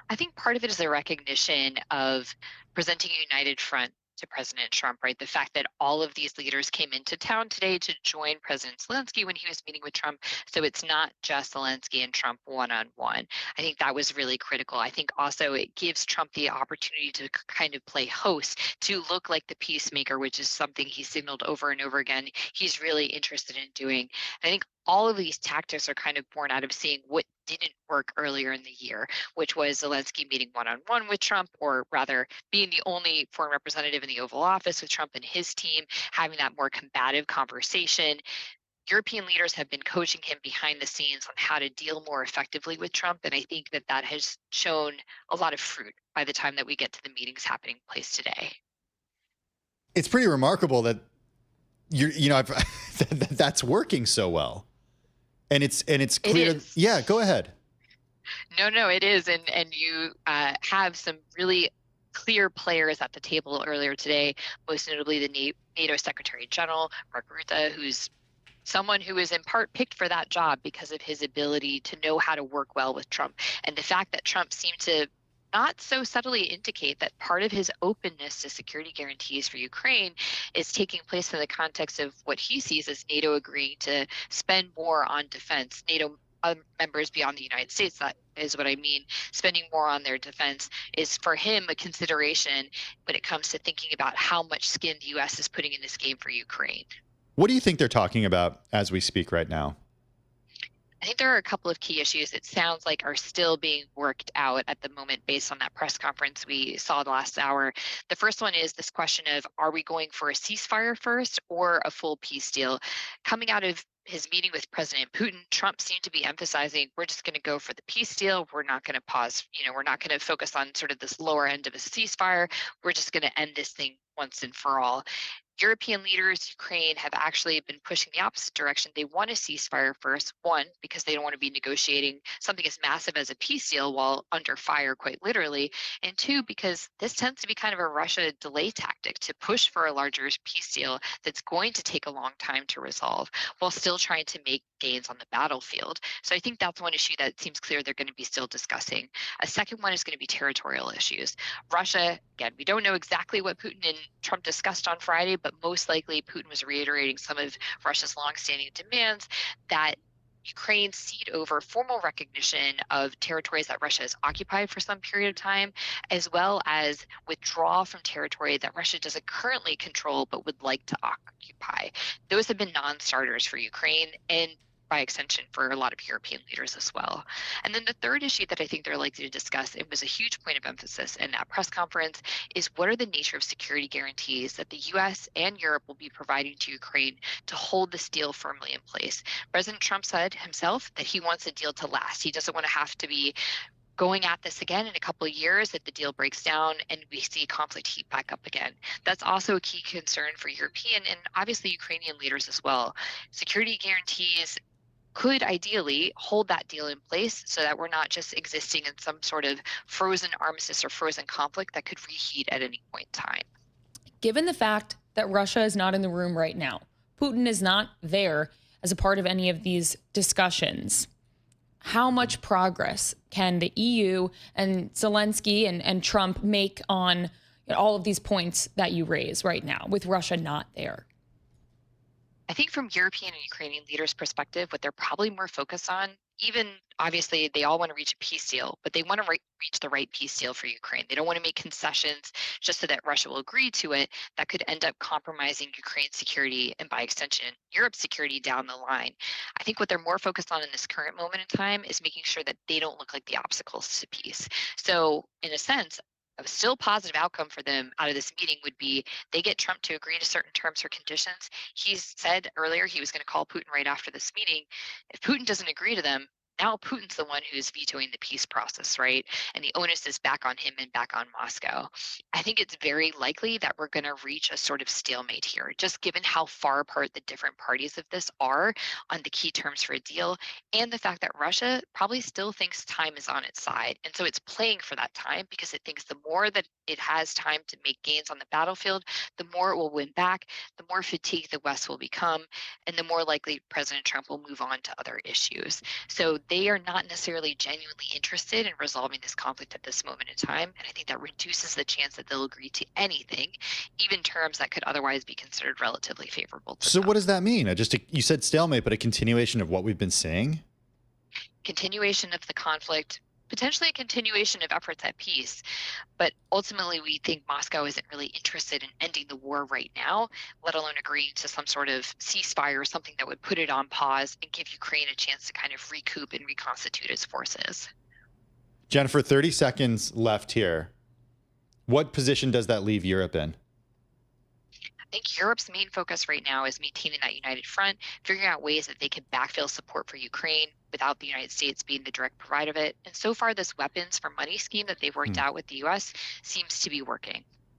I think part of it is a recognition of presenting a united front to President Trump, right? The fact that all of these leaders came into town today to join President Zelensky when he was meeting with Trump. So it's not just Zelensky and Trump one-on-one. I think that was really critical. I think also it gives Trump the opportunity to kind of play host, to look like the peacemaker, which is something he signaled over and over again he's really interested in doing. I think all of these tactics are kind of born out of seeing what didn't work earlier in the year, which was Zelensky meeting one-on-one with Trump, or rather being the only foreign representative in the Oval Office with Trump and his team, having that more combative conversation. European leaders have been coaching him behind the scenes on how to deal more effectively with Trump, and I think that that has shown a lot of fruit by the time that we get to the meetings happening place today. It's pretty remarkable that that's working so well. And it's clear. Yeah, go ahead. No, it is. And you have some really clear players at the table earlier today, most notably the NATO Secretary General, Mark Rutte, who's someone who is in part picked for that job because of his ability to know how to work well with Trump. And the fact that Trump seemed to not so subtly indicate that part of his openness to security guarantees for Ukraine is taking place in the context of what he sees as NATO agreeing to spend more on defense. NATO members beyond the United States, that is what I mean, spending more on their defense is for him a consideration when it comes to thinking about how much skin the U.S. is putting in this game for Ukraine. What do you think they're talking about as we speak right now? I think there are a couple of key issues it sounds like are still being worked out at the moment based on that press conference we saw the last hour. The first one is this question of, are we going for a ceasefire first or a full peace deal? Coming out of his meeting with President Putin, Trump seemed to be emphasizing, we're just going to go for the peace deal. We're not going to pause. We're not going to focus on sort of this lower end of a ceasefire. We're just going to end this thing once and for all. European leaders, Ukraine, have actually been pushing the opposite direction. They want a ceasefire first, one, because they don't want to be negotiating something as massive as a peace deal while under fire, quite literally, and two, because this tends to be kind of a Russia delay tactic to push for a larger peace deal that's going to take a long time to resolve while still trying to make gains on the battlefield. So I think that's one issue that seems clear they're going to be still discussing. A second one is going to be territorial issues. Russia, again, we don't know exactly what Putin and Trump discussed on Friday, but most likely Putin was reiterating some of Russia's longstanding demands that Ukraine cede over formal recognition of territories that Russia has occupied for some period of time, as well as withdraw from territory that Russia doesn't currently control but would like to occupy. Those have been non-starters for Ukraine and by extension for a lot of European leaders as well. And then the third issue that I think they're likely to discuss, it was a huge point of emphasis in that press conference, is what are the nature of security guarantees that the US and Europe will be providing to Ukraine to hold this deal firmly in place. President Trump said himself that he wants the deal to last. He doesn't want to have to be going at this again in a couple of years if the deal breaks down and we see conflict heat back up again. That's also a key concern for European and obviously Ukrainian leaders as well. Security guarantees could ideally hold that deal in place so that we're not just existing in some sort of frozen armistice or frozen conflict that could reheat at any point in time. Given the fact that Russia is not in the room right now, Putin is not there as a part of any of these discussions, how much progress can the EU and Zelensky and Trump make on all of these points that you raise right now with Russia not there? I think from European and Ukrainian leaders' perspective, what they're probably more focused on, even obviously they all want to reach a peace deal, but they want to reach the right peace deal for Ukraine. They don't want to make concessions just so that Russia will agree to it that could end up compromising Ukraine's security and by extension, Europe's security down the line. I think what they're more focused on in this current moment in time is making sure that they don't look like the obstacles to peace. So in a sense, a still positive outcome for them out of this meeting would be they get Trump to agree to certain terms or conditions. He said earlier he was going to call Putin right after this meeting. If Putin doesn't agree to them, now Putin's the one who's vetoing the peace process, right? And the onus is back on him and back on Moscow. I think it's very likely that we're going to reach a sort of stalemate here, just given how far apart the different parties of this are on the key terms for a deal, and the fact that Russia probably still thinks time is on its side. And so it's playing for that time because it thinks the more that it has time to make gains on the battlefield, the more it will win back, the more fatigued the West will become, and the more likely President Trump will move on to other issues. So they are not necessarily genuinely interested in resolving this conflict at this moment in time. And I think that reduces the chance that they'll agree to anything, even terms that could otherwise be considered relatively favorable to So them. what does that mean? You said stalemate, but a continuation of what we've been seeing? Continuation of the conflict, potentially a continuation of efforts at peace. But ultimately, we think Moscow isn't really interested in ending the war right now, let alone agreeing to some sort of ceasefire or something that would put it on pause and give Ukraine a chance to kind of recoup and reconstitute its forces. Jennifer, 30 seconds left here. What position does that leave Europe in? I think Europe's main focus right now is maintaining that united front, figuring out ways that they can backfill support for Ukraine without the United States being the direct provider of it. And so far, this weapons for money scheme that they've worked out with the U.S. seems to be working.